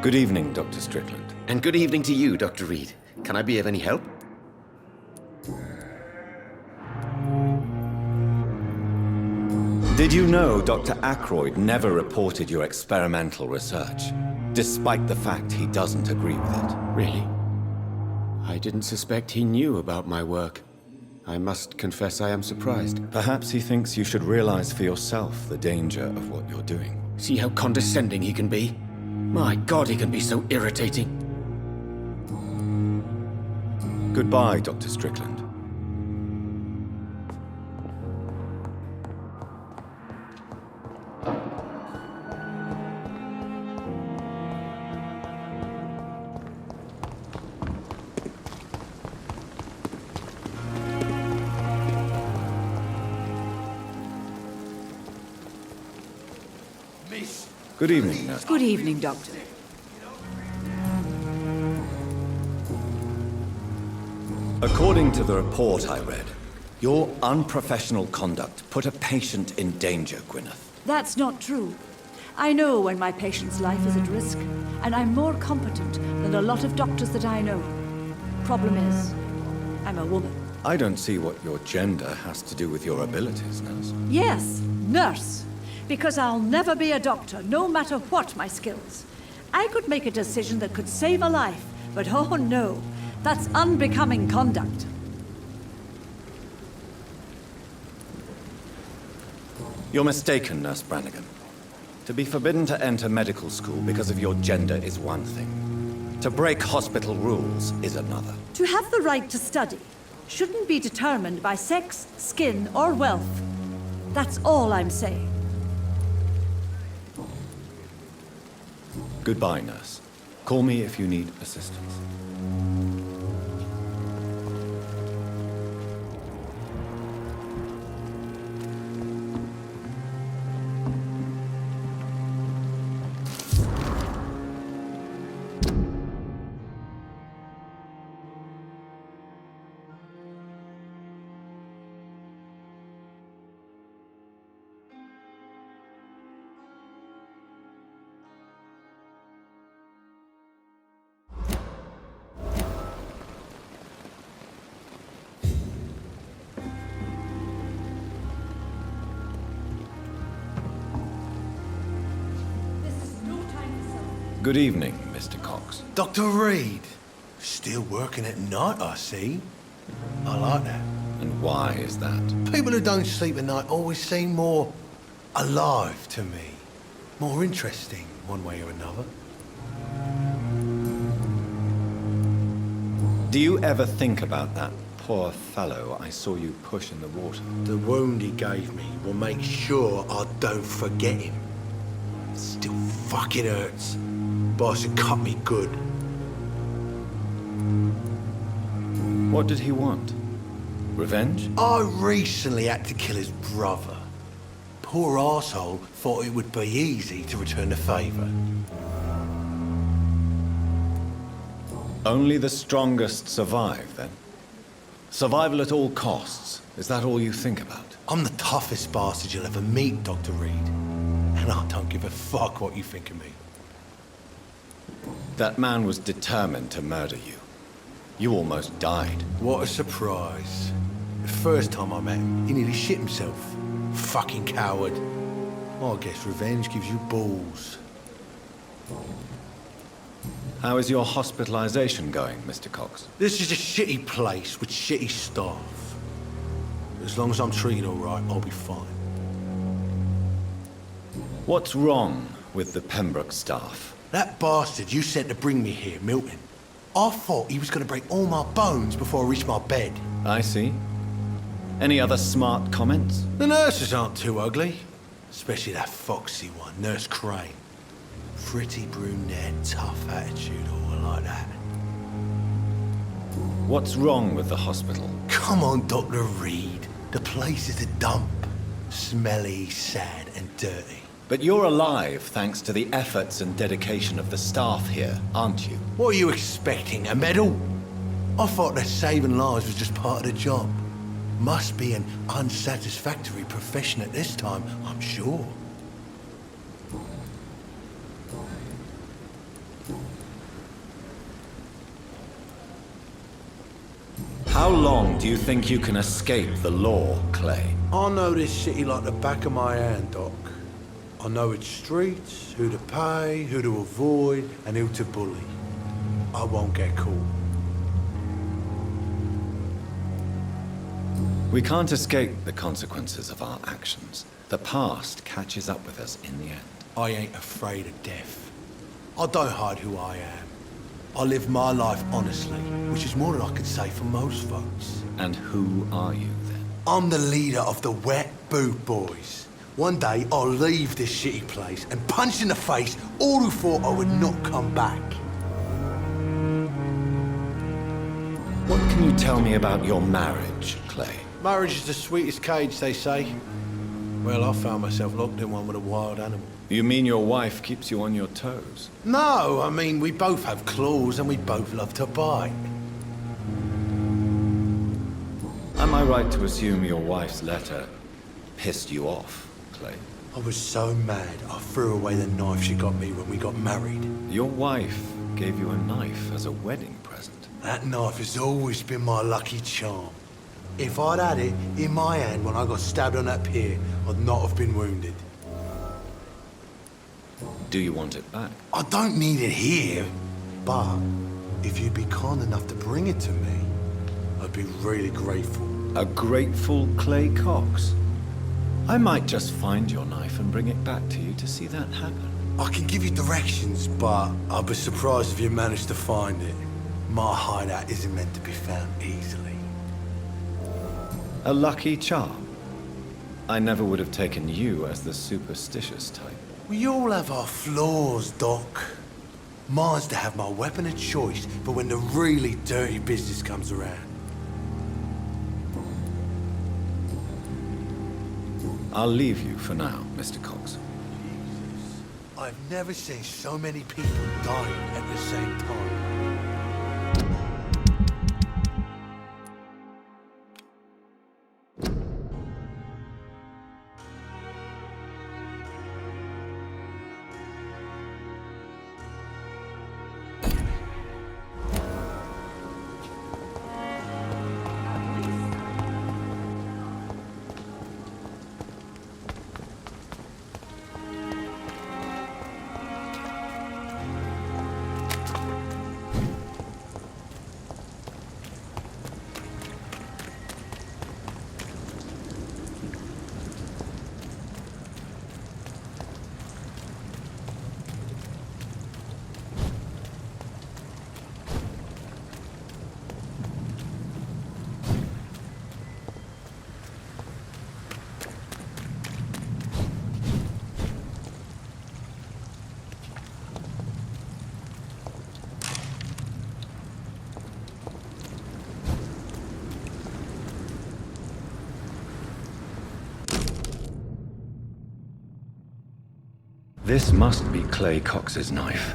Good evening, Dr. Strickland. And good evening to you, Dr. Reed. Can I be of any help? Did you know Dr. Ackroyd never reported your experimental research, despite the fact he doesn't agree with it? Really? I didn't suspect he knew about my work. I must confess I am surprised. Perhaps he thinks you should realize for yourself the danger of what you're doing. See how condescending he can be? My God, he can be so irritating. Goodbye, Dr. Strickland. Good evening, nurse. Good evening, Doctor. According to the report I read, your unprofessional conduct put a patient in danger, Gwyneth. That's not true. I know when my patient's life is at risk, and I'm more competent than a lot of doctors that I know. Problem is, I'm a woman. I don't see what your gender has to do with your abilities, nurse. Yes, nurse. Because I'll never be a doctor, no matter what my skills. I could make a decision that could save a life, but oh no, that's unbecoming conduct. You're mistaken, Nurse Brannigan. To be forbidden to enter medical school because of your gender is one thing. To break hospital rules is another. To have the right to study shouldn't be determined by sex, skin, or wealth. That's all I'm saying. Goodbye, nurse. Call me if you need assistance. Good evening, Mr. Cox. Dr. Reed. Still working at night, I see. I like that. And why is that? People who don't sleep at night always seem more alive to me. More interesting, one way or another. Do you ever think about that poor fellow I saw you push in the water? The wound he gave me will make sure I don't forget him. Still fucking hurts. Boss had cut me good. What did he want? Revenge? I recently had to kill his brother. Poor arsehole thought it would be easy to return the favor. Only the strongest survive, then? Survival at all costs. Is that all you think about? I'm the toughest bastard you'll ever meet, Dr. Reed. And I don't give a fuck what you think of me. That man was determined to murder you. You almost died. What a surprise. The first time I met him, he nearly shit himself. Fucking coward. I guess revenge gives you balls. How is your hospitalization going, Mr. Cox? This is a shitty place with shitty staff. As long as I'm treated all right, I'll be fine. What's wrong with the Pembroke staff? That bastard you sent to bring me here, Milton, I thought he was going to break all my bones before I reached my bed. I see. Any other smart comments? The nurses aren't too ugly. Especially that foxy one, Nurse Crane. Pretty brunette, tough attitude, all like that. What's wrong with the hospital? Come on, Dr. Reed. The place is a dump. Smelly, sad, and dirty. But you're alive thanks to the efforts and dedication of the staff here, aren't you? What are you expecting, a medal? I thought that saving lives was just part of the job. Must be an unsatisfactory profession at this time, I'm sure. How long do you think you can escape the law, Clay? I know this city like the back of my hand, Doc. I know its streets, who to pay, who to avoid, and who to bully. I won't get caught. We can't escape the consequences of our actions. The past catches up with us in the end. I ain't afraid of death. I don't hide who I am. I live my life honestly, which is more than I could say for most folks. And who are you, then? I'm the leader of the Wet Boot Boys. One day, I'll leave this shitty place and punch in the face all who thought I would not come back. What can you tell me about your marriage, Clay? Marriage is the sweetest cage, they say. Well, I found myself locked in one with a wild animal. You mean your wife keeps you on your toes? No, I mean, we both have claws and we both love to bite. Am I right to assume your wife's letter pissed you off, Clay? I was so mad, I threw away the knife she got me when we got married. Your wife gave you a knife as a wedding present. That knife has always been my lucky charm. If I'd had it in my hand when I got stabbed on that pier, I'd not have been wounded. Do you want it back? I don't need it here, but if you'd be kind enough to bring it to me, I'd be really grateful. A grateful Clay Cox? I might just find your knife and bring it back to you to see that happen. I can give you directions, but I'd be surprised if you managed to find it. My hideout isn't meant to be found easily. A lucky charm? I never would have taken you as the superstitious type. We all have our flaws, Doc. Mine's to have my weapon of choice for when the really dirty business comes around. I'll leave you for now, Mr. Cox. I've never seen so many people dying at the same time. This must be Clay Cox's knife.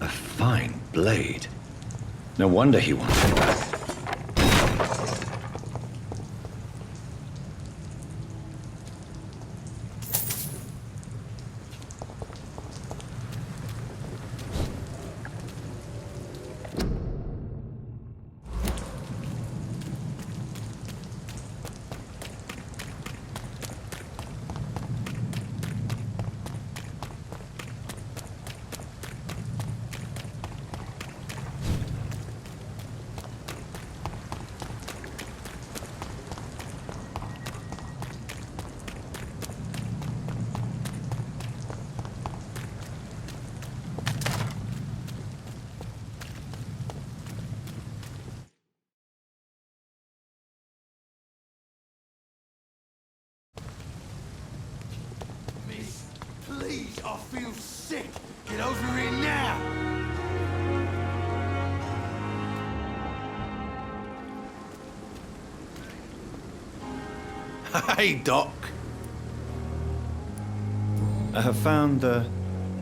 A fine blade. No wonder he wanted it back. Please, I feel sick. Get over here now. Hey, Doc. I have found a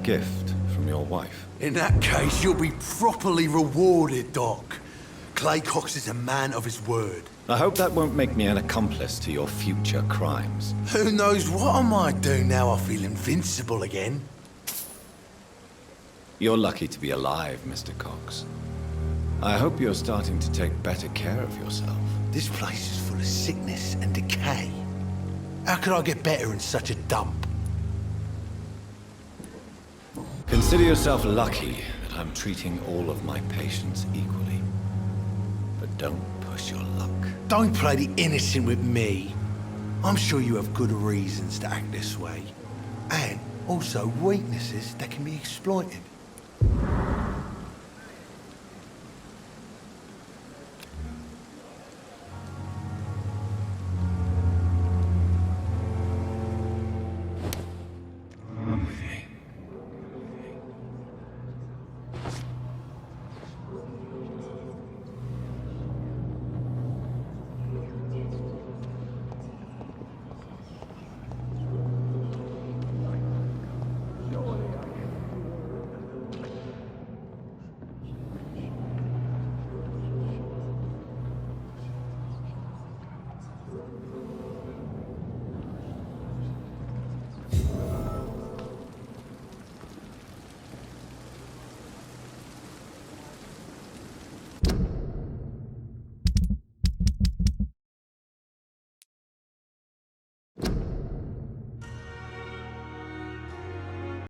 gift from your wife. In that case, you'll be properly rewarded, Doc. Clay Cox is a man of his word. I hope that won't make me an accomplice to your future crimes. Who knows what I might do now I feel invincible again? You're lucky to be alive, Mr. Cox. I hope you're starting to take better care of yourself. This place is full of sickness and decay. How could I get better in such a dump? Consider yourself lucky that I'm treating all of my patients equally. But don't push your luck. Don't play the innocent with me. I'm sure you have good reasons to act this way. And also weaknesses that can be exploited.